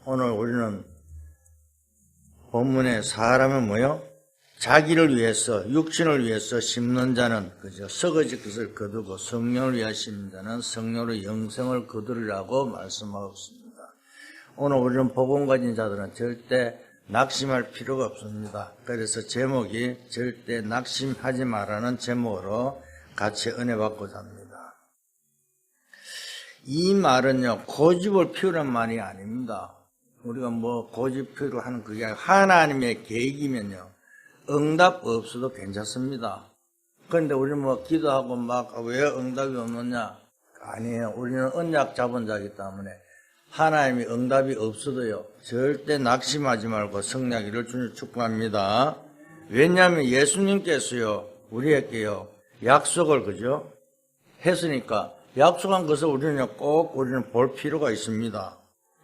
오늘 우리는 본문에 사람은 뭐요? 자기를 위해서, 육신을 위해서 심는 자는 그저 썩어질 것을 거두고 성령을 위하여 심는 자는 성령으로 영생을 거두리라고 말씀하고 있습니다. 오늘 우리는 복음 가진 자들은 절대 낙심할 필요가 없습니다. 그래서 제목이 절대 낙심하지 말라는 제목으로 같이 은혜 받고자 합니다. 이 말은요, 고집을 피우는 말이 아닙니다. 우리가 뭐 고집 피우려 하는 그게 아니라 하나님의 계획이면요, 응답 없어도 괜찮습니다. 그런데 우리는 뭐 기도하고 막 왜 응답이 없느냐? 아니에요. 우리는 언약 잡은 자이기 때문에 하나님이 응답이 없어도요, 절대 낙심하지 말고 승리하기를 주님 축복합니다. 왜냐하면 예수님께서요, 우리에게요, 약속을 그죠? 했으니까 약속한 것을 우리는 볼 필요가 있습니다.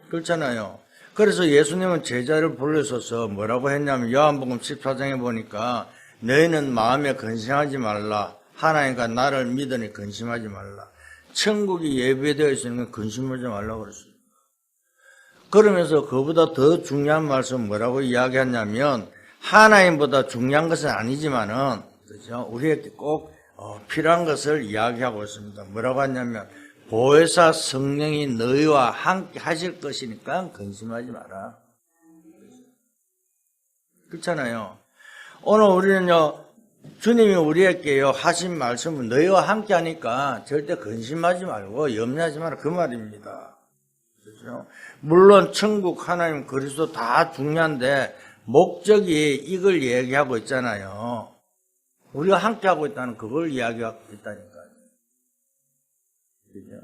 그렇잖아요. 그래서 예수님은 제자를 불러서서 뭐라고 했냐면 요한복음 14장에 보니까 너희는 마음에 근심하지 말라. 하나님과 나를 믿으니 근심하지 말라. 천국이 예배되어 있으는 건 근심하지 말라고 그랬습니다. 그러면서 그보다 더 중요한 말씀 뭐라고 이야기했냐면 하나님보다 중요한 것은 아니지만은 그죠? 우리에게 꼭 필요한 것을 이야기하고 있습니다. 뭐라고 하냐면 보혜사 성령이 너희와 함께 하실 것이니까 근심하지 마라. 그렇잖아요. 오늘 우리는요, 주님이 우리에게요 하신 말씀은 너희와 함께 하니까 절대 근심하지 말고 염려하지 마라 그 말입니다. 그렇죠? 물론 천국 하나님 그리스도 다 중요한데 목적이 이걸 얘기하고 있잖아요. 우리가 함께 하고 있다는 그걸 이야기하고 있다니까요. 그죠?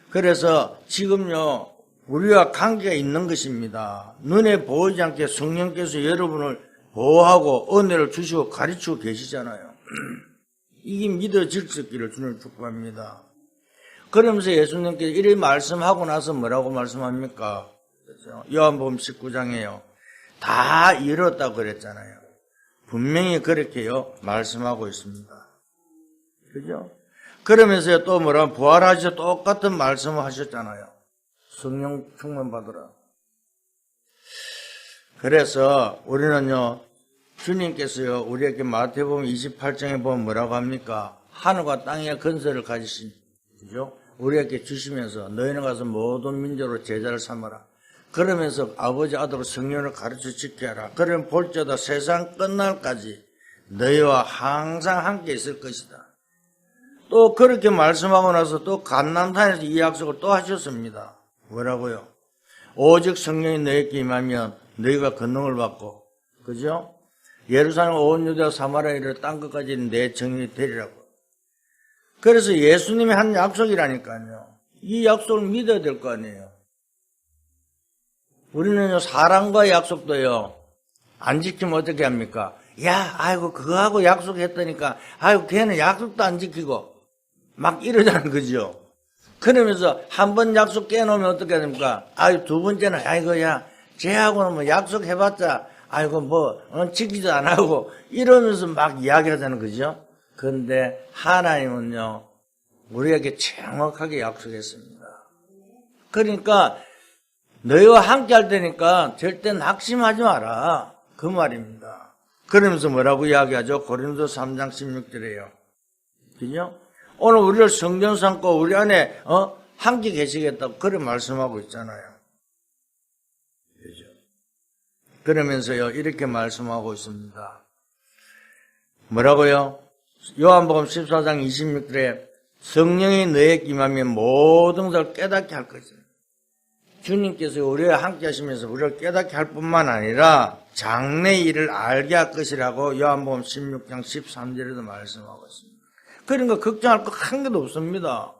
그래서 지금요, 우리와 관계가 있는 것입니다. 눈에 보이지 않게 성령께서 여러분을 보호하고 은혜를 주시고 가르치고 계시잖아요. 이게 믿어질 수 있기를 주님 축복합니다. 그러면서 예수님께서 이렇게 말씀하고 나서 뭐라고 말씀합니까? 그렇죠? 요한복음 19장에요. 다 이뤘다고 그랬잖아요. 분명히 그렇게요, 말씀하고 있습니다. 그죠? 그러면서 또 뭐라 부활하셔서 똑같은 말씀을 하셨잖아요. 성령 충만 받으라. 그래서 우리는요, 주님께서요, 우리에게 마태복음 28장에 보면 뭐라고 합니까? 하늘과 땅의 건설을 가지신, 그죠? 우리에게 주시면서 너희는 가서 모든 민족으로 제자를 삼아라. 그러면서 아버지 아들 성령을 가르쳐 지켜야 하라. 그러면 볼지어다 세상 끝날까지 너희와 항상 함께 있을 것이다. 또 그렇게 말씀하고 나서 또 감람산에서 이 약속을 또 하셨습니다. 뭐라고요? 오직 성령이 너희에게 임하면 너희가 권능을 받고, 그죠? 예루살렘 온 유대와 사마리아 이르러 땅 끝까지 내 정인이 되리라고. 그래서 예수님이 한 약속이라니까요. 이 약속을 믿어야 될 거 아니에요. 우리는요, 사람과의 약속도요, 안 지키면 어떻게 합니까? 야, 아이고, 그거하고 약속했다니까, 아이고, 걔는 약속도 안 지키고, 막 이러자는 거죠. 그러면서 한 번 약속 깨놓으면 어떻게 됩니까? 아이고, 두 번째는, 아이고, 야, 쟤하고는 뭐 약속해봤자, 아이고, 뭐, 지키지도 안 하고, 이러면서 막 이야기하자는 거죠. 그런데 하나님은요, 우리에게 정확하게 약속했습니다. 그러니까, 너희와 함께 할 테니까 절대 낙심하지 마라. 그 말입니다. 그러면서 뭐라고 이야기하죠? 고린도 3장 16절에요. 그죠? 오늘 우리를 성전 삼고 우리 안에, 함께 계시겠다고 그런 말씀하고 있잖아요. 그죠? 그러면서요, 이렇게 말씀하고 있습니다. 뭐라고요? 요한복음 14장 26절에 성령이 너에게 임하면 모든 것을 깨닫게 할 것이다. 주님께서 우리와 함께 하시면서 우리를 깨닫게 할 뿐만 아니라 장래의 일을 알게 할 것이라고 요한복음 16장 13절에도 말씀하고 있습니다. 그러니까 걱정할 것 한 개도 없습니다.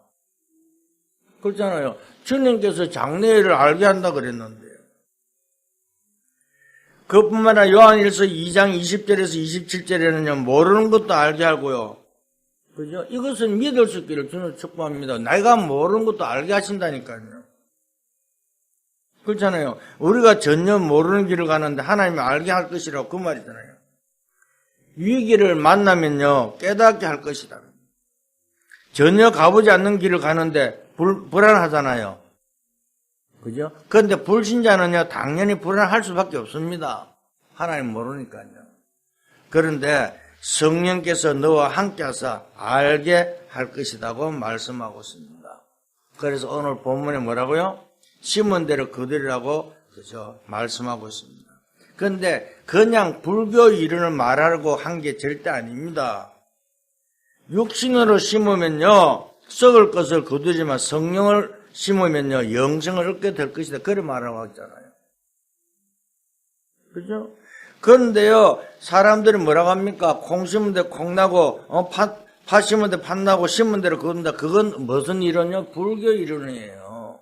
그렇잖아요. 주님께서 장래의 일을 알게 한다 그랬는데요. 그뿐만 아니라 요한일서 2장 20절에서 27절에는요, 모르는 것도 알게 하고요. 그죠? 이것은 믿을 수 있기를 주님 축복합니다. 내가 모르는 것도 알게 하신다니까요. 그렇잖아요. 우리가 전혀 모르는 길을 가는데 하나님이 알게 할 것이라고 그 말이잖아요. 위기를 만나면요, 깨닫게 할 것이다. 전혀 가보지 않는 길을 가는데 불안하잖아요. 그죠? 그런데 불신자는요, 당연히 불안할 수밖에 없습니다. 하나님 모르니까요. 그런데 성령께서 너와 함께 하사 알게 할 것이라고 말씀하고 있습니다. 그래서 오늘 본문에 뭐라고요? 심은 대로 거두리라고 그죠? 말씀하고 있습니다. 그런데 그냥 불교 이론을 말하려고 한 게 절대 아닙니다. 육신으로 심으면요, 썩을 것을 거두지만 성령을 심으면요, 영생을 얻게 될 것이다. 그래 말하고 있잖아요. 그죠? 그런데요, 사람들이 뭐라고 합니까? 콩 심은 데 콩 나고, 팥 심은 데 팥 나고, 심은 대로 거둔다. 그건 무슨 이론이요? 불교 이론이에요.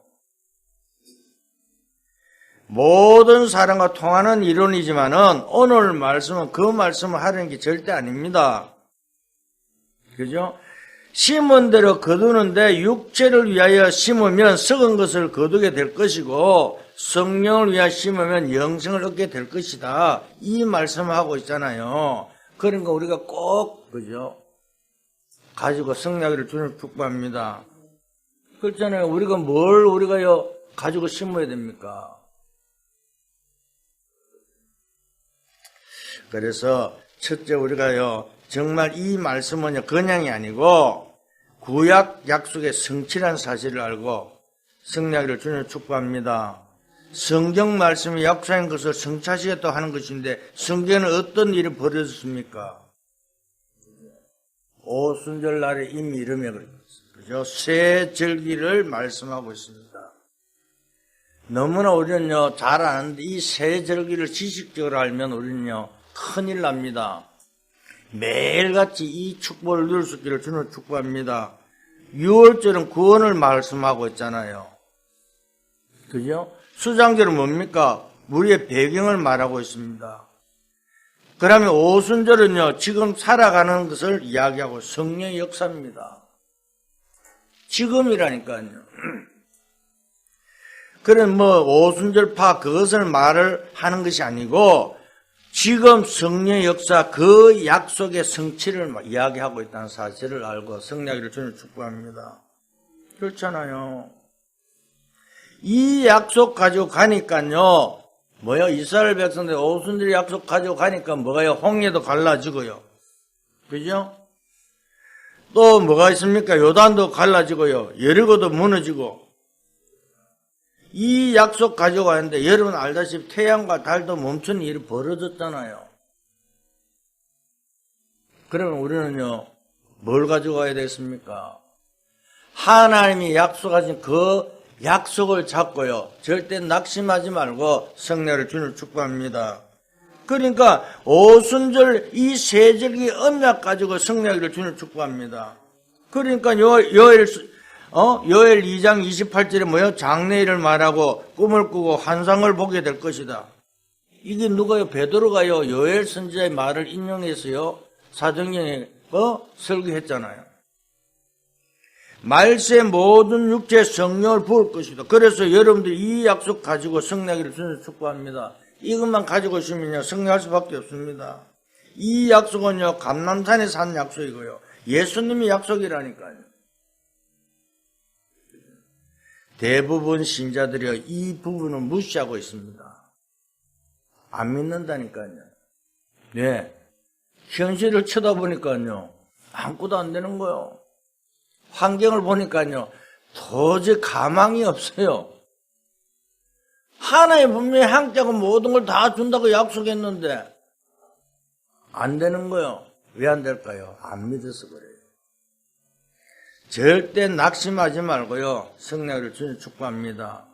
모든 사람과 통하는 이론이지만은, 오늘 말씀은 그 말씀을 하려는 게 절대 아닙니다. 그죠? 심은 대로 거두는데 육체를 위하여 심으면 썩은 것을 거두게 될 것이고 성령을 위하여 심으면 영생을 얻게 될 것이다. 이 말씀을 하고 있잖아요. 그러니까 우리가 꼭 그죠? 가지고 성령을 주는 축복합니다. 그렇잖아요. 우리가 뭘 우리가요 가지고 심어야 됩니까? 그래서 첫째 우리가요 정말 이 말씀은요 그냥이 아니고 구약 약속의 성취란 사실을 알고 성령을 주는 축복합니다. 성경 말씀이 약속한 것을 성취하시겠다고 하는 것인데 성경에는 어떤 일이 벌어졌습니까? 오순절 날에 이미 이름에 그죠? 새 절기를 말씀하고 있습니다. 너무나 우리는요 잘 아는데 이 새 절기를 지식적으로 알면 우리는요 큰일 납니다. 매일같이 이 축복을 누릴 수 있기를 주는 축복합니다. 6월절은 구원을 말씀하고 있잖아요. 그죠? 수장절은 뭡니까? 우리의 배경을 말하고 있습니다. 그러면 오순절은요, 지금 살아가는 것을 이야기하고 성령의 역사입니다. 지금이라니까요. 그런 오순절파 그것을 말을 하는 것이 아니고 지금 성령의 역사 그 약속의 성취를 이야기하고 있다는 사실을 알고 성령을 주는 축복합니다. 그렇잖아요. 이 약속 가지고 가니까요. 이스라엘 백성들 오순절 약속 가지고 가니까 뭐가요? 홍해도 갈라지고요. 그죠? 또 뭐가 있습니까? 요단도 갈라지고요. 여리고도 무너지고. 이 약속 가지고 가는데 여러분 알다시피 태양과 달도 멈추는 일이 벌어졌잖아요. 그러면 우리는요 뭘 가지고 가야 되겠습니까? 하나님이 약속하신 그 약속을 잡고요 절대 낙심하지 말고 성령을 주는 축복합니다. 그러니까 오순절 이 세절기 언약 가지고 성령을 주는 축복합니다. 그러니까 요엘 2장 28절에 뭐요? 장래일을 말하고 꿈을 꾸고 환상을 보게 될 것이다. 이게 누가요? 베드로가요 요엘 선지자의 말을 인용해서요 사도행전에 설교했잖아요. 말세 모든 육체에 성령을 부을 것이다. 그래서 여러분들이 이 약속 가지고 성령을 주는 축복합니다. 이것만 가지고 있으면요 성령할 수밖에 없습니다. 이 약속은요 감람산에서 한 약속이고요 예수님이 약속이라니까요. 대부분 신자들이 이 부분을 무시하고 있습니다. 안 믿는다니까요. 네. 현실을 쳐다보니까요. 아무것도 안 되는 거예요. 환경을 보니까요. 도저히 가망이 없어요. 하나님 분명히 함께하고 모든 걸 다 준다고 약속했는데 안 되는 거예요. 왜 안 될까요? 안 믿어서 그래요. 절대 낙심하지 말고요. 성령을 주님 축복합니다.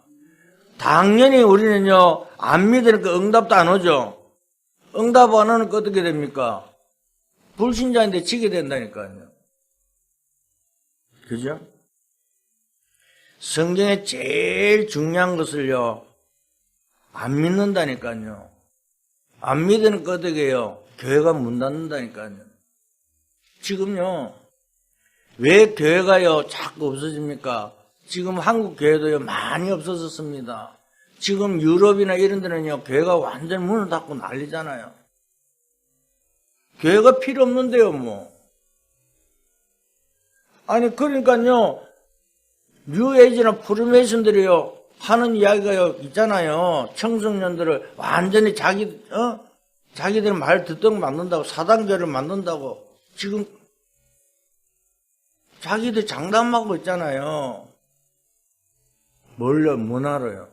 당연히 우리는요. 안 믿으니까 응답도 안 오죠. 응답 안 오니까 어떻게 됩니까? 불신자인데 지게 된다니까요. 그죠? 성경에 제일 중요한 것을요. 안 믿는다니까요. 안 믿으니까 어떻게 해요? 교회가 문 닫는다니까요. 지금요. 왜 교회가요 자꾸 없어집니까? 지금 한국 교회도요 많이 없어졌습니다. 지금 유럽이나 이런 데는요 교회가 완전 문을 닫고 난리잖아요. 교회가 필요 없는데요 뭐. 아니 그러니까요 뉴에이지나 프리메이슨들이요 하는 이야기가 있잖아요. 청소년들을 완전히 자기들 말 듣도록 만든다고, 사단계를 만든다고. 지금 자기들 장담하고 있잖아요. 뭘요? 못 알아요.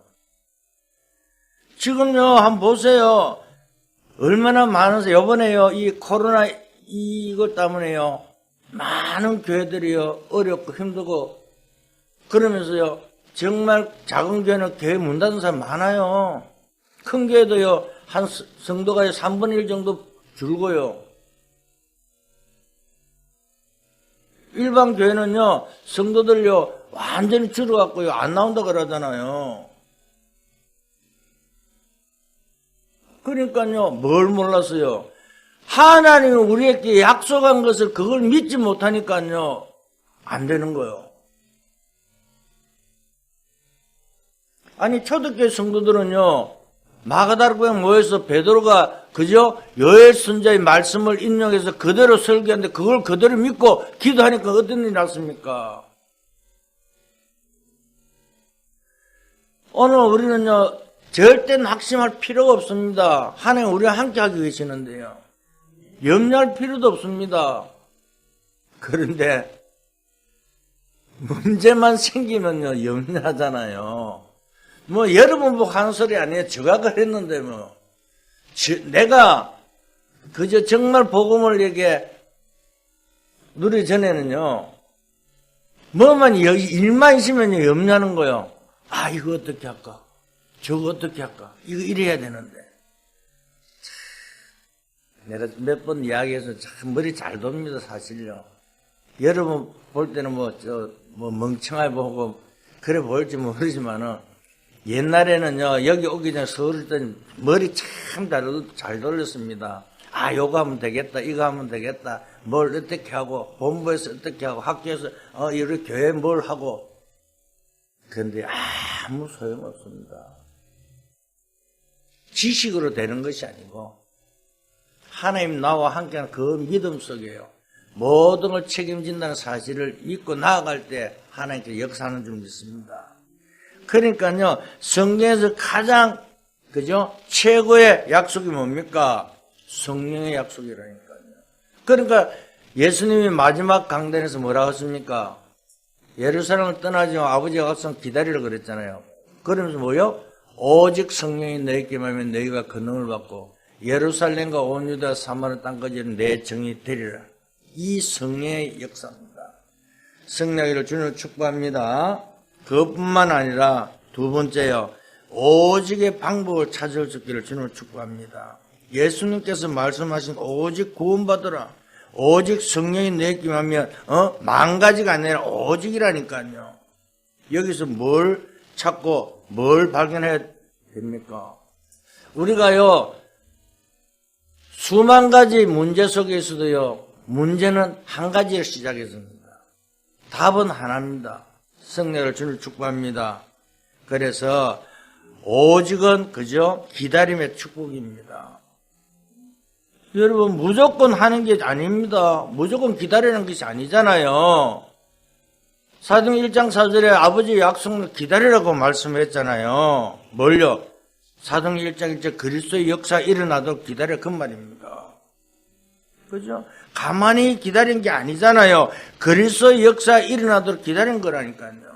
지금요, 한번 보세요. 얼마나 많으세요. 이번에요, 이 코로나 이것 때문에요, 많은 교회들이요, 어렵고 힘들고, 그러면서요, 정말 작은 교회는 교회 문 닫은 사람 많아요. 큰 교회도요, 한 성도가 3분의 1 정도 줄고요. 일반 교회는요, 성도들요, 완전히 줄어갖고요, 안 나온다 그러잖아요. 그러니까요, 뭘 몰랐어요. 하나님이 우리에게 약속한 것을 그걸 믿지 못하니까요, 안 되는 거예요. 아니, 초대교회 성도들은요, 마가다락방에 모여서 베드로가 그저 요엘 선지자의 말씀을 인용해서 그대로 설교하는데 그걸 그대로 믿고 기도하니까 어떤 일이 났습니까? 오늘 우리는요, 절대 낙심할 필요가 없습니다. 하나님 우리와 함께하기 계시는데요. 염려할 필요도 없습니다. 그런데 문제만 생기면요, 염려하잖아요. 뭐 여러분 보고 하는 소리 아니에요. 제가 그랬는데 뭐. 내가 그저 정말 복음을 이렇게 누리 전에는요, 뭐만 일만 있으면요, 염려하는 거요. 아, 이거 어떻게 할까? 저거 어떻게 할까? 이거 이래야 되는데. 내가 몇 번 이야기해서 참 머리 잘 돕니다, 사실요. 여러분 볼 때는 뭐 멍청하게 보고 그래 보일지 모르지만은, 옛날에는요, 여기 오기 전에 서울 때 머리 참 잘 돌렸습니다. 아, 요거 하면 되겠다, 이거 하면 되겠다, 뭘 어떻게 하고, 본부에서 어떻게 하고, 학교에서, 이렇게 교회 뭘 하고. 그런데 아무 소용없습니다. 지식으로 되는 것이 아니고, 하나님 나와 함께하는 그 믿음 속에요, 모든 걸 책임진다는 사실을 믿고 나아갈 때 하나님께서 역사하는 줄 믿습니다. 그러니까요, 성경에서 가장, 그죠? 최고의 약속이 뭡니까? 성령의 약속이라니까요. 그러니까 예수님이 마지막 강단에서 뭐라고 했습니까? 예루살렘을 떠나지 마, 아버지가 가서 기다리라 그랬잖아요. 그러면서 뭐요? 오직 성령이 너희에게 임하면 너희가 권능을 받고 예루살렘과 온 유다 사마리아 땅까지는 내 정이 되리라. 이 성령의 역사입니다. 성령을 주님을 축복합니다. 그것뿐만 아니라 두 번째요, 오직의 방법을 찾을 수 있기를 주님을 축복합니다. 예수님께서 말씀하신 오직 구원받으라, 오직 성령이 내게 임하면 망가지가 아니라 오직이라니까요. 여기서 뭘 찾고 뭘 발견해야 됩니까? 우리가요, 수만 가지 문제 속에서도요, 문제는 한 가지를 시작했습니다. 답은 하나입니다. 성령을 주님을 축복합니다. 그래서 오직은 그저 기다림의 축복입니다. 여러분, 무조건 하는 게 아닙니다. 무조건 기다리는 것이 아니잖아요. 사도행 1장 4절에 아버지의 약속을 기다리라고 말씀했잖아요. 뭘요? 사도행 1장 1절 그리스도의 역사 일어나도록 기다려, 그 말입니다. 그죠? 가만히 기다린 게 아니잖아요. 그리스도의 역사 일어나도록 기다린 거라니까요.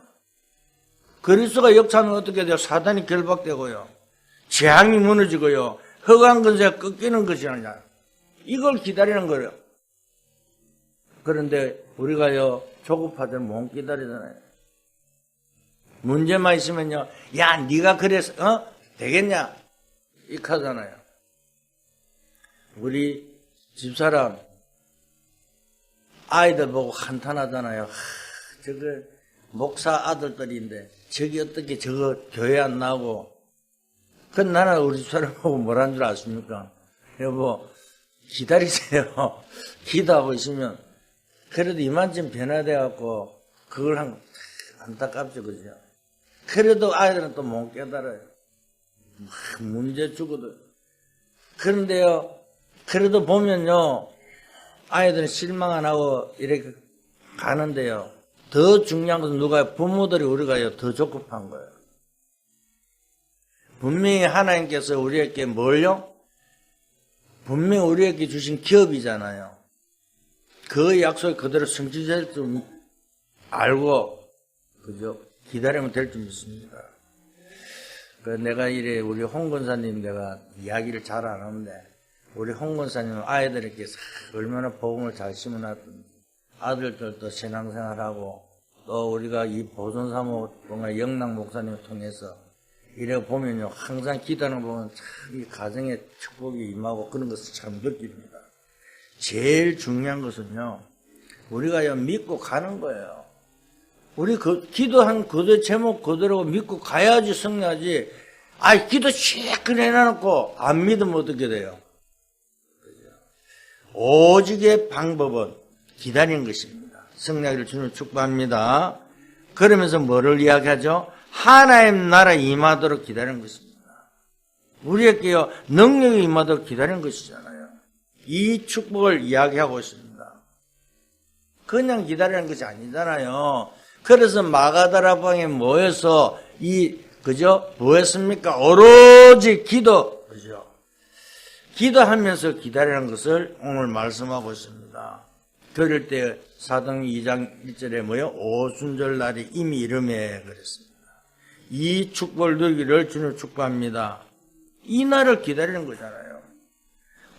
그리스도가 역사하면 어떻게 돼요? 사단이 결박되고요, 재앙이 무너지고요, 허강 근세가 꺾이는 것이 아니라 이걸 기다리는 거예요. 그런데 우리가요, 조급하들 못 기다리잖아요. 문제만 있으면요, 야, 네가 그래서 되겠냐? 이렇게 하잖아요. 우리 집사람 아이들 보고 한탄하잖아요. 저거 목사 아들들인데 저기 어떻게 저거 교회 안 나오고. 그건 나는 우리 집사람 보고 뭐라는 줄 아십니까? 여보, 기다리세요. 기도하고 있으면 그래도 이만큼 변화돼갖고 그걸 안타깝죠, 그죠? 그래도 아이들은 또 못 깨달아요. 문제 주고도. 그런데요, 그래도 보면요, 아이들은 실망 안 하고 이렇게 가는데요, 더 중요한 것은 누가, 부모들이 우리가요, 더 조급한 거예요. 분명히 하나님께서 우리에게 뭘요? 분명히 우리에게 주신 기업이잖아요. 그 약속을 그대로 성취될 줄 알고, 그죠? 기다리면 될 줄 믿습니다. 내가 이래 우리 홍 권사님 내가 이야기를 잘 안 하는데, 우리 홍 권사님은 아이들에게 얼마나 복음을 잘 심어놨던지, 아들들도 신앙생활하고, 또 우리가 이 보존사모 영락 목사님을 통해서 이래 보면요, 항상 기도하는 거 보면 참 이 가정에 축복이 임하고 그런 것을 참 느낍니다. 제일 중요한 것은요, 우리가 믿고 가는 거예요. 우리 기도한 그대 제목 그대로 믿고 가야지 승리하지. 기도 시큰 해놔놓고 안 믿으면 어떻게 돼요? 오직의 방법은 기다리는 것입니다. 승리하기를 주님 축복합니다. 그러면서 뭐를 이야기하죠? 하나님 나라 임하도록 기다리는 것입니다. 우리에게요, 능력이 임하도록 기다리는 것이잖아요. 이 축복을 이야기하고 있습니다. 그냥 기다리는 것이 아니잖아요. 그래서 마가다라방에 모여서 그죠? 뭐 했습니까? 오로지 기도, 그죠? 기도하면서 기다리는 것을 오늘 말씀하고 있습니다. 그럴 때 사도행 2장 1절에 뭐요? 오순절 날이 이미 이름에 그랬습니다. 이 축복을 누리기를 주님 축복합니다. 이 날을 기다리는 거잖아요.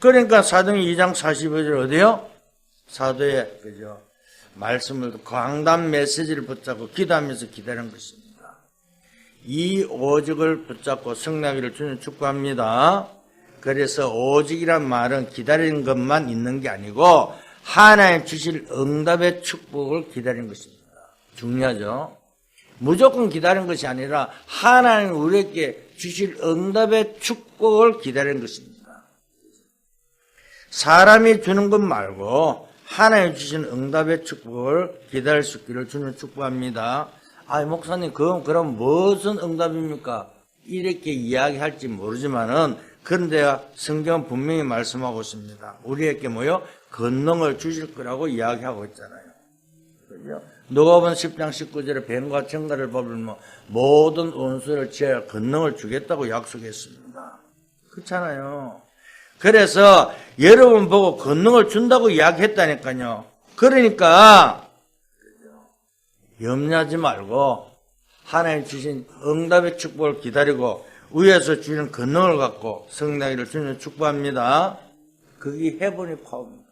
그러니까 사도행 2장 45절 어디요? 사도의, 그죠? 말씀을 강단 메시지를 붙잡고 기도하면서 기다리는 것입니다. 이 오직을 붙잡고 승리하기를 주님 축복합니다. 그래서 오직이란 말은 기다리는 것만 있는 게 아니고 하나님 주실 응답의 축복을 기다리는 것입니다. 중요하죠. 무조건 기다리는 것이 아니라 하나님 우리에게 주실 응답의 축복을 기다리는 것입니다. 사람이 주는 것 말고 하나님 주신 응답의 축복을 기다릴 수 있기를 주님 축복합니다. 목사님, 그럼 무슨 응답입니까? 이렇게 이야기할지 모르지만은, 그런데 성경은 분명히 말씀하고 있습니다. 우리에게 뭐요? 권능을 주실 거라고 이야기하고 있잖아요. 그죠? 누가복음 10장 19절에 뱀과 정갈을 법을 모든 원수를 제할 권능을 주겠다고 약속했습니다. 그렇잖아요. 그래서 여러분 보고 권능을 준다고 이야기했다니까요. 그러니까 염려하지 말고 하나님 주신 응답의 축복을 기다리고 위에서 주시는 권능을 갖고 승리하기를 주님 축복합니다. 그게 헤븐이 파워입니다.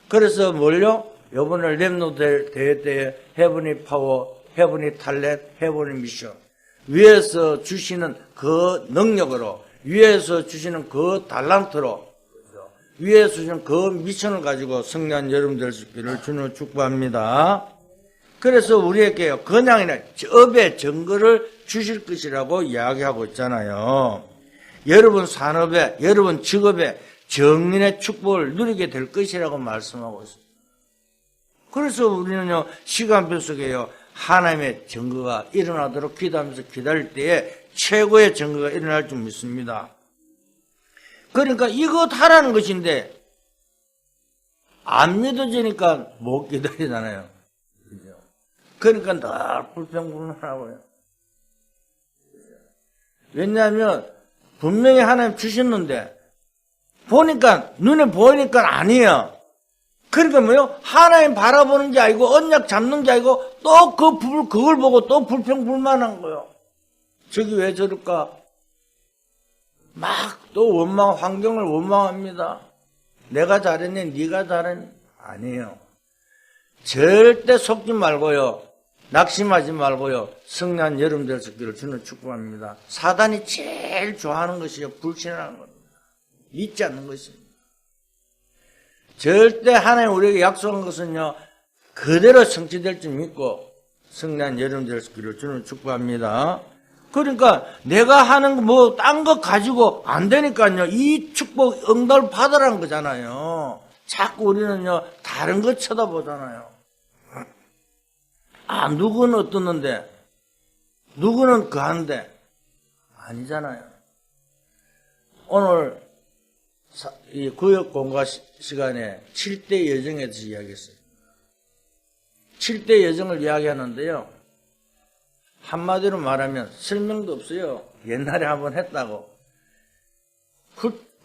그래서 뭘요? 이번에 렘노 대회 때 헤븐이 파워, 헤븐이 탤런트, 헤븐이 미션, 위에서 주시는 그 능력으로, 위에서 주시는 그 달란트로, 위에서 주시는 그 미션을 가지고 승리한 여러분 될 수 있기를 주님 축복합니다. 그래서 우리에게요, 그냥 업의 증거를 주실 것이라고 이야기하고 있잖아요. 여러분 산업에, 여러분 직업에 정인의 축복을 누리게 될 것이라고 말씀하고 있습니다. 그래서 우리는요, 시간표 속에요, 하나님의 증거가 일어나도록 기도하면서 기다릴 때에 최고의 증거가 일어날 줄 믿습니다. 그러니까 이것 하라는 것인데, 안 믿어지니까 못 기다리잖아요. 그죠? 그러니까 늘 불평불만하고요. 왜냐하면, 분명히 하나님 주셨는데, 눈에 보이니까 아니에요. 그러니까 뭐요? 하나님 바라보는 게 아니고, 언약 잡는 게 아니고, 또 그걸 보고 또 불평불만한 거예요. 저기 왜 저럴까? 막 또 환경을 원망합니다. 내가 잘했니? 네가 잘했니? 아니에요. 절대 속지 말고요. 낙심하지 말고요. 승리한 여러분 될 수 있기를 주는 축복합니다. 사단이 제일 좋아하는 것이요. 불신하는 겁니다. 믿지 않는 것입니다. 절대 하나님 우리에게 약속한 것은요, 그대로 성취될 줄 믿고 승리한 여러분 될 수 있기를 주는 축복합니다. 그러니까 내가 하는 딴 거 가지고 안 되니까요, 이 축복 응답을 받으라는 거잖아요. 자꾸 우리는요, 다른 거 쳐다보잖아요. 누구는 어떻는데, 누구는 그한데, 아니잖아요. 오늘 이 구역 공과 시간에 7대 여정에 대해서 이야기했어요. 7대 여정을 이야기하는데요, 한마디로 말하면 설명도 없어요. 옛날에 한번 했다고.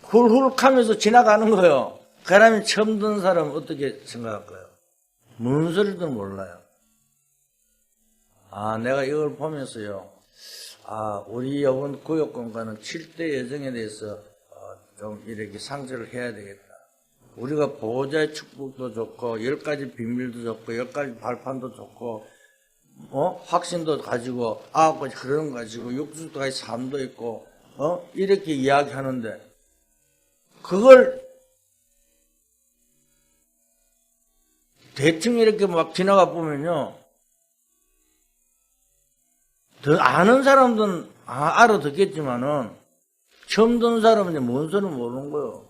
훌훌 하면서 지나가는 거예요. 그 사람이 처음 듣는 사람은 어떻게 생각할까요? 무슨 소리도 몰라요. 내가 이걸 보면서요. 우리 이번 구역공간은 7대 예정에 대해서 좀 이렇게 상세를 해야 되겠다. 우리가 보호자의 축복도 좋고 10가지 비밀도 좋고 10가지 발판도 좋고 확신도 가지고 9가지 흐름 가지고 6주까지 삶도 있고 이렇게 이야기하는데 그걸 대충 이렇게 막 지나가 보면요. 더 아는 사람들은 알아듣겠지만은 처음 듣는 사람은 이제 뭔 소리는 모르는 거예요.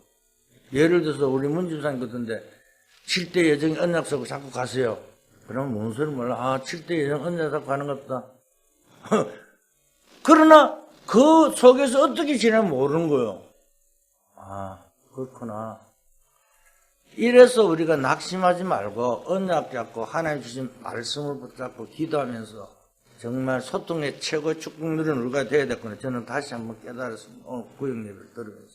예를 들어서 우리 문집사님 같은데 7대 예정이 언약서고 자꾸 가세요. 그러면 뭔 소리 몰라. 7대 예정 언약서 가는 것 같다. 그러나 그 속에서 어떻게 지내면 모르는 거예요. 그렇구나. 이래서 우리가 낙심하지 말고 언약 잡고 하나님 주신 말씀을 붙잡고 기도하면서 정말 소통의 최고의 축복 누리는 우리가 되어야 됐구나. 저는 다시 한번 깨달았습니다. 오늘 구역 예배를 들으면서.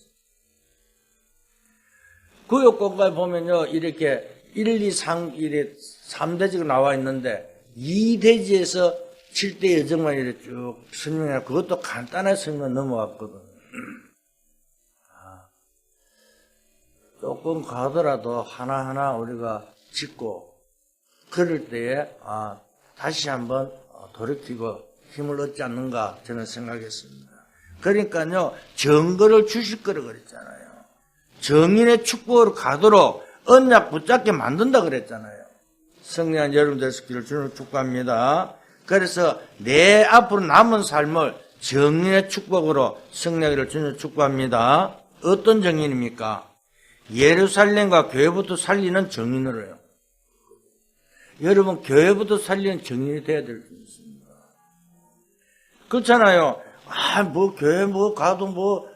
구역 공간에 보면요. 이렇게 1, 2, 3, 3대지가 나와 있는데 2대지에서 7대 예정만 이렇게 쭉 설명해. 그것도 간단하게 설명 넘어갔거든요. 조금 가더라도 하나하나 우리가 짚고 그럴 때에 다시 한번 돌이키고 힘을 얻지 않는가 저는 생각했습니다. 그러니까요. 정거를 주실 거라 그랬잖아요. 정인의 축복으로 가도록 언약 붙잡게 만든다 그랬잖아요. 성령한 여러분 되시기를 주님 축복합니다. 그래서 내 앞으로 남은 삶을 정인의 축복으로 성령을 주님 축복합니다. 어떤 정인입니까? 예루살렘과 교회부터 살리는 정인으로 해요. 여러분 교회부터 살리는 정인이 돼야 될 수 있습니다. 그렇잖아요. 교회 가도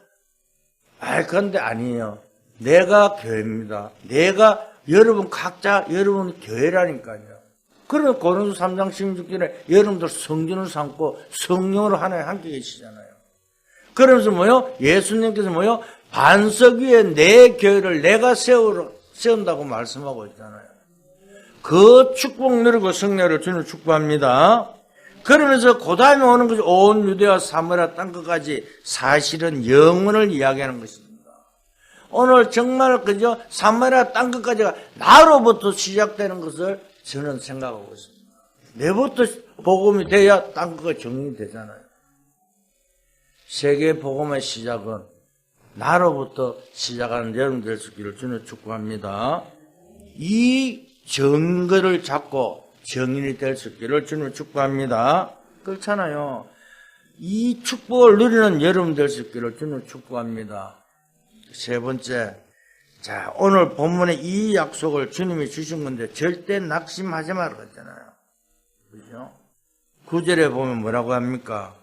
그런데 아니에요. 내가 교회입니다. 여러분 각자 여러분 교회라니까요. 그러면 고린도서 3장 16절에 여러분들 성전을 삼고 성령으로 하나님 함께 계시잖아요. 그러면서 예수님께서 반석 위에 내 교회를 내가 세운다고 말씀하고 있잖아요. 그 축복 누리고 성령을 주님 축복합니다. 그러면서 그 다음에 오는 것이 온 유대와 사마리아 땅끝까지 사실은 영원을 이야기하는 것입니다. 오늘 정말 사마리아 땅끝까지가 나로부터 시작되는 것을 저는 생각하고 있습니다. 내부터 복음이 돼야 땅끝까지 정리이 되잖아요. 세계 복음의 시작은 나로부터 시작하는 여러분 될 수 있기를 주님 축복합니다. 이 정거를 잡고 정인이 될 수 있기를 주님 축복합니다. 그렇잖아요. 이 축복을 누리는 여러분 될 수 있기를 주님 축복합니다. 세 번째, 오늘 본문의 이 약속을 주님이 주신 건데 절대 낙심하지 말라고 했잖아요. 그죠? 9절에 보면 뭐라고 합니까?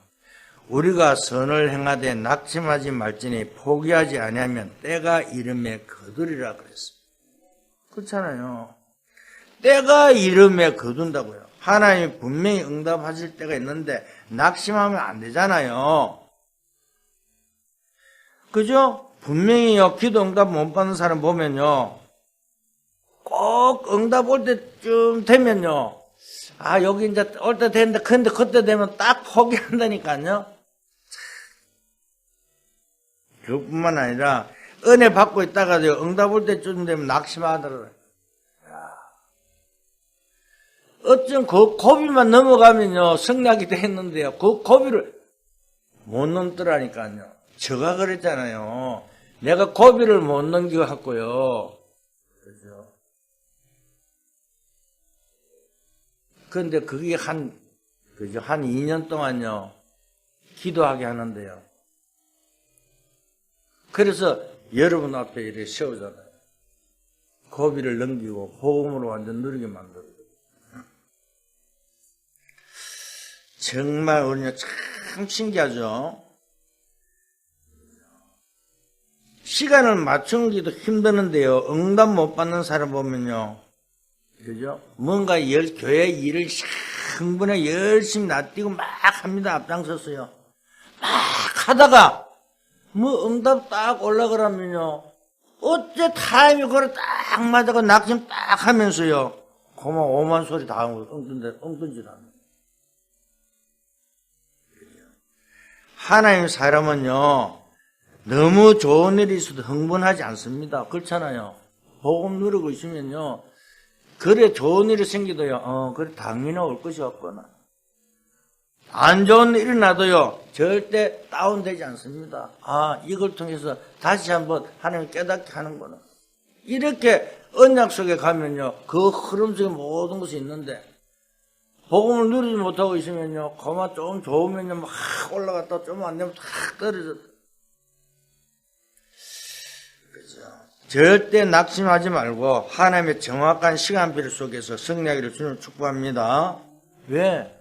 우리가 선을 행하되 낙심하지 말지니 포기하지 아니하면 때가 이름에 거두리라 그랬습니다. 그렇잖아요. 때가 이름에 거둔다고요. 하나님이 분명히 응답하실 때가 있는데 낙심하면 안 되잖아요. 그죠? 분명히요. 기도 응답 못 받는 사람 보면요. 꼭 응답 올 때쯤 되면요. 여기 이제 올 때 됐는데 근데 그때 되면 딱 포기한다니까요. 그뿐만 아니라 은혜 받고 있다가도 응답 올 때쯤 되면 낙심하더라고요. 어쩜 그 고비만 넘어가면요 승낙이 됐는데요 그 고비를 못 넘더라니까요. 제가 그랬잖아요. 내가 고비를 못 넘겨갖고요. 그죠? 그런데 그게 한 2년 동안요 기도하게 하는데요. 그래서 여러분 앞에 이렇게 세우잖아요. 고비를 넘기고 복음으로 완전 누리게 만들어요. 정말 우리는 참 신기하죠. 시간을 맞추기도 힘드는데요. 응답 못 받는 사람 보면요. 그죠? 뭔가 교회 일을 흥분해 열심히 놔뛰고 막 합니다. 앞장섰어요. 막 하다가 뭐 응답 딱 올라가라면요. 어째 타임이 그걸 딱 맞아가 낙심 딱 하면서요. 그만 오만 소리 다 하고 엉뚱질하는. 하나님 사람은요. 너무 좋은 일이 있어도 흥분하지 않습니다. 그렇잖아요. 복음 누리고 있으면요. 그래 좋은 일이 생기도요. 그래 당연히 올 것이 없거나. 안 좋은 일이 나도요. 절대 다운되지 않습니다. 이걸 통해서 다시 한번 하나님 깨닫게 하는구나. 이렇게 언약 속에 가면요. 그 흐름 속에 모든 것이 있는데 복음을 누리지 못하고 있으면요. 그만 좀 좋으면요. 막 올라갔다 좀 안 되면 탁 떨어졌다. 그죠. 절대 낙심하지 말고 하나님의 정확한 시간biểu 속에서 승리하기를 주님을 축복합니다. 왜?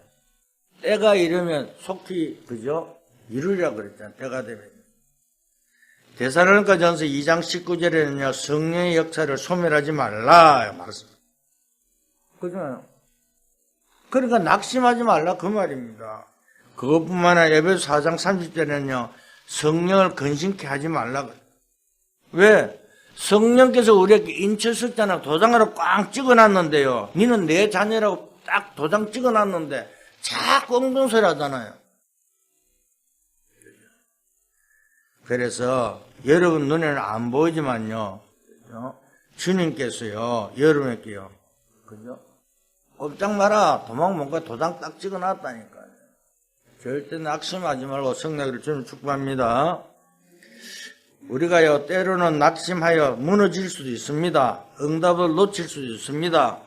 때가 이르면 속히 그죠? 이루리라 그랬잖아요. 때가 되면. 데살로니가 전서 2장 19절에는요. 성령의 역사를 소멸하지 말라 말했습니다. 그죠? 그러니까 낙심하지 말라 그 말입니다. 그것뿐만 아니라 에베소 4장 30절에는요. 성령을 근심케 하지 말라. 왜? 성령께서 우리에게 인처석자나 도장으로 꽉 찍어놨는데요. 니는 내 자녀라고 딱 도장 찍어놨는데 자꾸 엉뚱소리 하잖아요. 그래서 여러분 눈에는 안 보이지만요. 주님께서요. 여러분에게요. 그죠? 꼼짝 마라. 도망 못 가. 도장 딱 찍어놨다니까요. 절대 낙심하지 말고 성령을 주님 축복합니다. 우리가요. 때로는 낙심하여 무너질 수도 있습니다. 응답을 놓칠 수도 있습니다.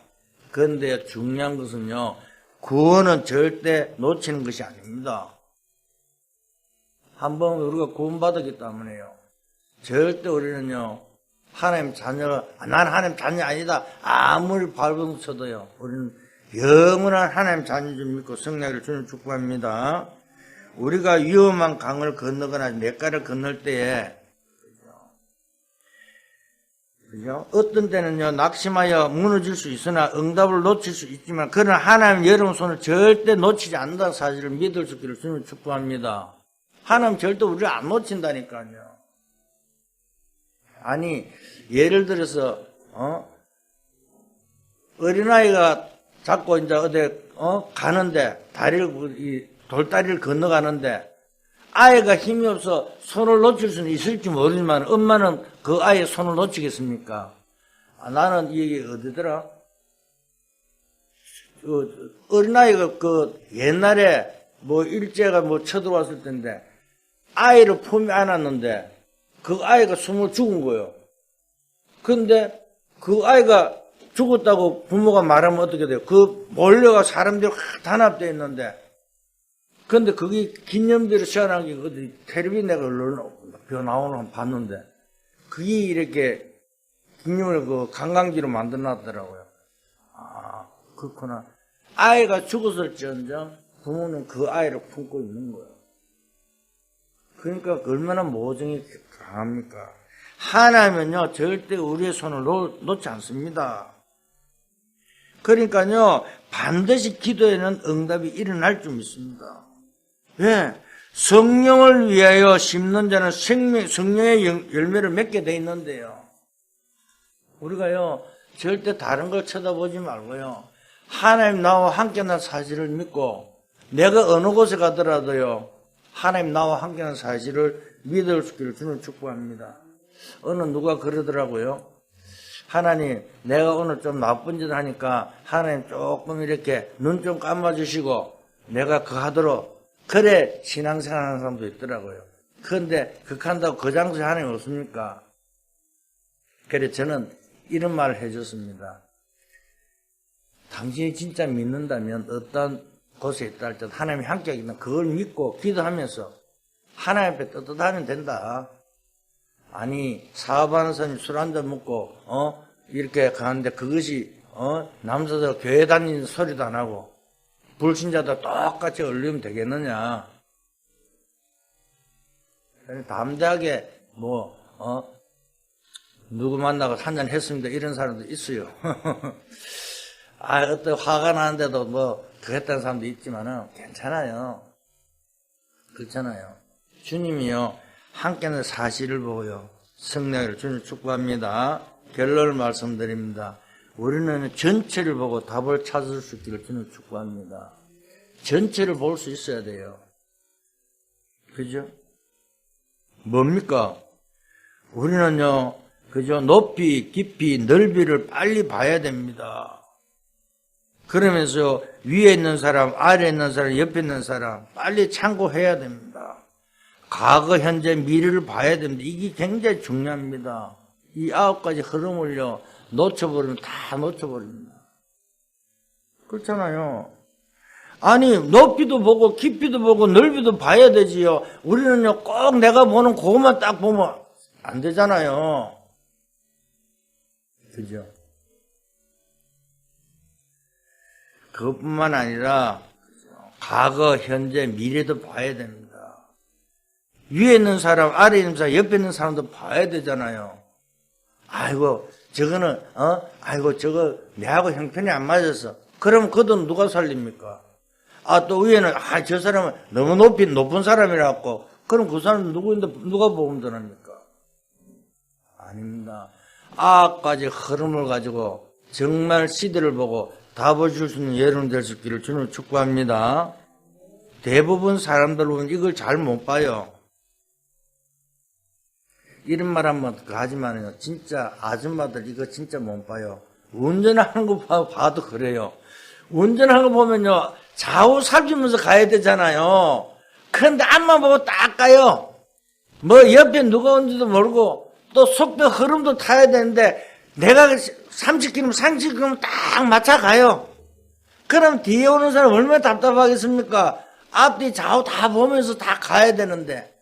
그런데 중요한 것은요. 구원은 절대 놓치는 것이 아닙니다. 한번 우리가 구원받았기 때문에요. 절대 우리는요. 하나님 자녀가 난 하나님 자녀 아니다. 아무리 발버둥 쳐도요. 우리는 영원한 하나님 자녀 줄 믿고 성령을 주님 축복합니다. 우리가 위험한 강을 건너거나 냇가를 건널 때에 그죠? 어떤 때는요, 낙심하여 무너질 수 있으나 응답을 놓칠 수 있지만, 그러나 하나님 여러분 손을 절대 놓치지 않는다는 사실을 믿을 수 있기를 주님 축복합니다. 하나님 절대 우리를 안 놓친다니까요. 아니, 예를 들어서, 어린아이가 자꾸 이제 어디, 가는데, 돌다리를 건너가는데, 아이가 힘이 없어 손을 놓칠 수는 있을지 모르지만 엄마는 그 아이의 손을 놓치겠습니까? 나는 이게 어디더라? 어린아이가 옛날에 일제가 쳐들어왔을 텐데 아이를 품에 안았는데 그 아이가 숨을 죽은 거예요. 근데 그 아이가 죽었다고 부모가 말하면 어떻게 돼요? 그 몰려가 사람들이 단합되어 있는데 근데 그게 기념비로 시원한 게 어디 텔레비 내가 벼 나오는 거 봤는데 그게 이렇게 기념을 관광지로 만들어 놨더라고요. 그렇구나. 아이가 죽었을지언정 부모는 그 아이를 품고 있는 거예요. 그러니까 얼마나 모정이 강합니까? 하나님은요 절대 우리의 손을 놓지 않습니다. 그러니까요 반드시 기도에는 응답이 일어날 줄 믿습니다. 왜? 성령을 위하여 심는 자는 성령의 열매를 맺게 돼 있는데요. 우리가요, 절대 다른 걸 쳐다보지 말고요. 하나님 나와 함께하는 사실을 믿고, 내가 어느 곳에 가더라도요, 하나님 나와 함께하는 사실을 믿을 수 있기를 주님 축복합니다. 어느 누가 그러더라고요. 하나님, 내가 오늘 좀 나쁜 짓을 하니까 하나님 조금 이렇게 눈 좀 감아주시고, 내가 그 하도록 그래 신앙생활 하는 사람도 있더라고요. 그런데 극한다고 그 장소에 하나님 없습니까? 그래 저는 이런 말을 해줬습니다. 당신이 진짜 믿는다면 어떤 곳에 있다 할 때 하나님이 함께 하겠다. 그걸 믿고 기도하면서 하나님 앞에 떳떳하면 된다. 아니 사업하는 사람이 술 한잔 먹고 이렇게 가는데 그것이 남자들 교회 다니는 소리도 안 하고 불신자도 똑같이 얼리면 되겠느냐. 담대하게 누구 만나고 한잔 했습니다. 이런 사람도 있어요. 어떤 화가 나는데도 그랬다는 사람도 있지만은 괜찮아요. 그렇잖아요. 주님이요 함께는 사실을 보고요 성령을 주님 축복합니다. 결론을 말씀드립니다. 우리는 전체를 보고 답을 찾을 수 있기를 주님 축복합니다. 전체를 볼 수 있어야 돼요. 그죠? 뭡니까? 우리는요, 그죠? 높이, 깊이, 넓이를 빨리 봐야 됩니다. 그러면서 위에 있는 사람, 아래에 있는 사람, 옆에 있는 사람 빨리 참고해야 됩니다. 과거, 현재, 미래를 봐야 됩니다. 이게 굉장히 중요합니다. 이 9가지 흐름을요, 놓쳐버리면 다 놓쳐버립니다. 그렇잖아요. 아니, 높이도 보고, 깊이도 보고, 넓이도 봐야 되지요. 우리는요, 꼭 내가 보는 그것만 딱 보면 안 되잖아요. 그죠? 그것뿐만 아니라, 과거, 현재, 미래도 봐야 됩니다. 위에 있는 사람, 아래에 있는 사람, 옆에 있는 사람도 봐야 되잖아요. 아이고, 저거는, 아이고, 저거, 내하고 형편이 안 맞아서. 그럼 그 돈 누가 살립니까? 또 위에는, 저 사람은 너무 높은 사람이라고. 그럼 그 사람은 누구인데, 누가 보험도 합니까? 아닙니다. 아까지 흐름을 가지고 정말 시대를 보고 답을 줄 수 있는 여러분 될 수 있기를 주님 축복합니다. 대부분 사람들은 이걸 잘 못 봐요. 이런 말 한번 하지만요, 진짜 아줌마들 이거 진짜 못 봐요. 운전하는 거 봐도 그래요. 운전하는 거 보면요, 좌우 살피면서 가야 되잖아요. 그런데 앞만 보고 딱 가요. 뭐 옆에 누가 온지도 모르고 또 속도 흐름도 타야 되는데 내가 30km, 30km 딱 맞춰 가요. 그럼 뒤에 오는 사람 얼마나 답답하겠습니까? 앞뒤 좌우 다 보면서 다 가야 되는데.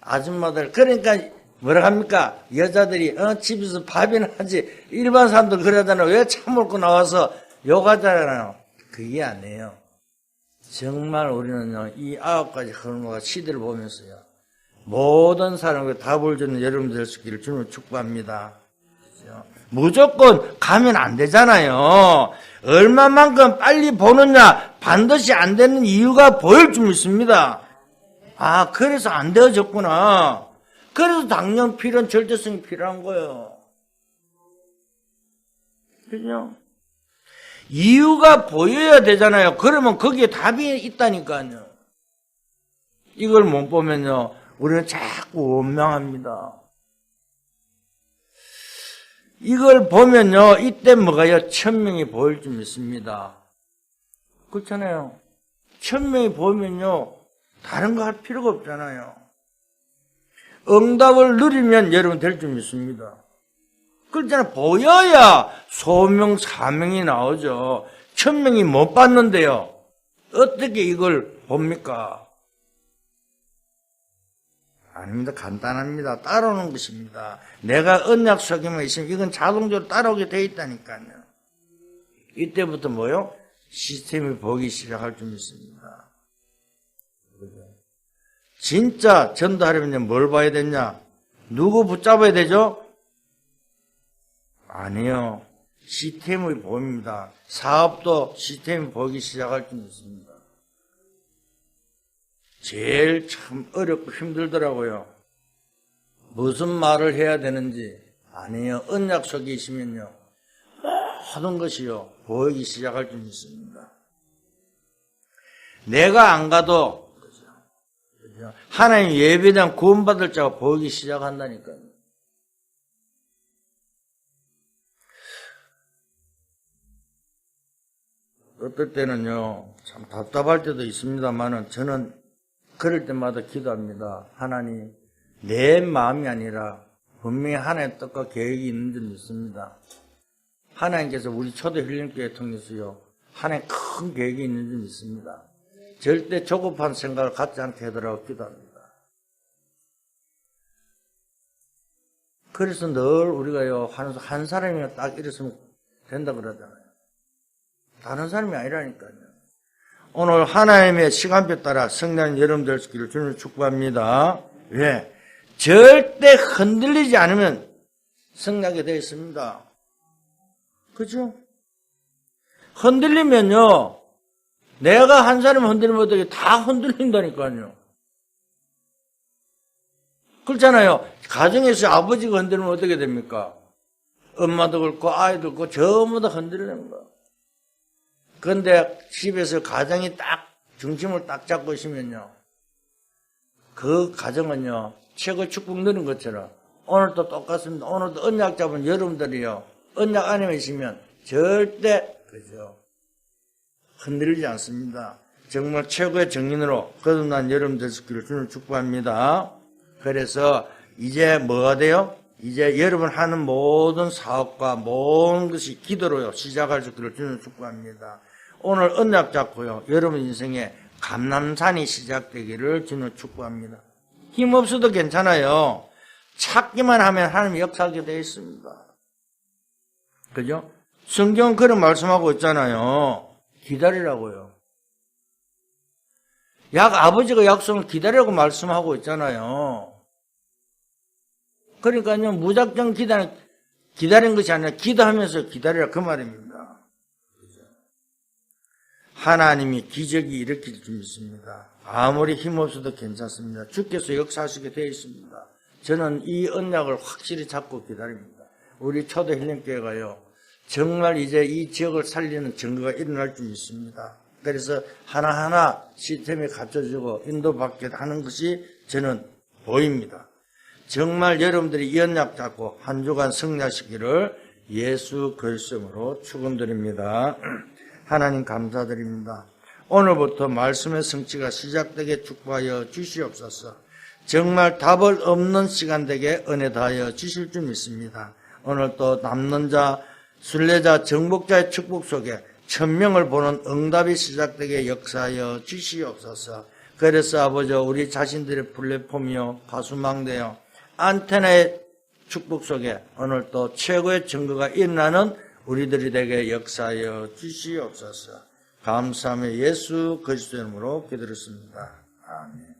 아줌마들, 그러니까 뭐라 합니까? 여자들이 집에서 밥이나 하지. 일반 사람들 그러잖아요. 왜 차 몰고 나와서 욕하잖아요. 그게 아니에요. 정말 우리는요, 이 9가지 흐름과 시대를 보면서요, 모든 사람에게 답을 주는 여러분들 될 수 있기를 주님을 축복합니다. 그렇죠? 무조건 가면 안 되잖아요. 얼마만큼 빨리 보느냐, 반드시 안 되는 이유가 보일 줄 믿습니다. 그래서 안 되어졌구나. 그래서 당연 필요한 절대성이 필요한 거예요. 그죠? 이유가 보여야 되잖아요. 그러면 거기에 답이 있다니까요. 이걸 못 보면요, 우리는 자꾸 원망합니다. 이걸 보면요, 이때 뭐가요? 천명이 보일 줄 믿습니다. 그렇잖아요. 천명이 보이면요, 다른 거 할 필요가 없잖아요. 응답을 누리면 여러분 될 줄 믿습니다. 그렇잖아요. 보여야 소명, 사명이 나오죠. 천명이 못 봤는데요, 어떻게 이걸 봅니까? 아닙니다. 간단합니다. 따라오는 것입니다. 내가 언약 속에만 있으면 이건 자동적으로 따라오게 돼 있다니까요. 이때부터 뭐요? 시스템이 보기 시작할 줄 믿습니다. 진짜 전도하려면 뭘 봐야 되냐? 누구 붙잡아야 되죠? 아니요. 시스템이 보입니다. 사업도 시스템이 보기 시작할 줄 믿습니다. 제일 참 어렵고 힘들더라고요. 무슨 말을 해야 되는지. 아니요. 언약 속에 있으면요, 모든 것이요, 보이기 시작할 줄 믿습니다. 내가 안 가도 하나님 예배당 구원받을 자가 보이기 시작한다니까요. 어떨 때는요, 참 답답할 때도 있습니다만은 저는 그럴 때마다 기도합니다. 하나님, 내 마음이 아니라 분명히 하나님의 뜻과 계획이 있는 줄 믿습니다. 하나님께서 우리 초대 힐링교회 통해서요, 하나님 큰 계획이 있는 줄 믿습니다. 절대 조급한 생각을 갖지 않게 하더라고 기도합니다. 그래서 늘 우리가요, 한 사람이 딱 이랬으면 된다 그러잖아요. 다른 사람이 아니라니까요. 오늘 하나님의 시간표 따라 성령 여러분 될 수 있기를 주님을 축복합니다. 왜? 절대 흔들리지 않으면 성령하게 되어 있습니다. 그죠? 흔들리면요, 내가 한 사람 흔들리면 어떻게 다 흔들린다니까요. 그렇잖아요. 가정에서 아버지가 흔들면 어떻게 됩니까? 엄마도 그렇고 아이도 그렇고 전부 다 흔들리는 거예요. 그런데 집에서 가정이 딱 중심을 딱 잡고 있으면요, 그 가정은요 최고 축복 누린 것처럼 오늘도 똑같습니다. 오늘도 언약 잡은 여러분들이요 언약 안에 있으면 절대 그죠 흔들리지 않습니다. 정말 최고의 정인으로 거듭난 여러분 되시기를 주님 축복합니다. 그래서 이제 뭐가 돼요? 이제 여러분 하는 모든 사업과 모든 것이 기도로요 시작할 수 있기를 주님 축복합니다. 오늘 언약 잡고요 여러분 인생에 감남산이 시작되기를 주님 축복합니다. 힘 없어도 괜찮아요. 찾기만 하면 하나님이 역사하게 되어 있습니다. 그죠? 성경은 그런 말씀하고 있잖아요. 기다리라고요. 아버지가 약속을 기다리라고 말씀하고 있잖아요. 그러니까요, 무작정 기다린 것이 아니라 기도하면서 기다리라 그 말입니다. 하나님이 기적이 일으킬 줄 믿습니다. 아무리 힘없어도 괜찮습니다. 주께서 역사하시게 되어 있습니다. 저는 이 언약을 확실히 잡고 기다립니다. 우리 초대 힐링교회가요, 정말 이제 이 지역을 살리는 증거가 일어날 줄 믿습니다. 그래서 하나하나 시스템이 갖춰지고 인도받게 하는 것이 저는 보입니다. 정말 여러분들이 이 언약 잡고 한 주간 승리하시기를 예수 그리스도로 축원드립니다. 하나님 감사드립니다. 오늘부터 말씀의 성취가 시작되게 축복하여 주시옵소서. 정말 답을 없는 시간 되게 은혜 다하여 주실 줄 믿습니다. 오늘 또 남는 자, 순례자, 정복자의 축복 속에 1000명을 보는 응답이 시작되게 역사하여 주시옵소서. 그래서 아버지 우리 자신들의 플랫폼이요 가수망대요 안테나의 축복 속에 오늘 또 최고의 증거가 일어나는 우리들이 되게 역사하여 주시옵소서. 감사하며 예수 그리스도 이름으로 기도했습니다. 아멘.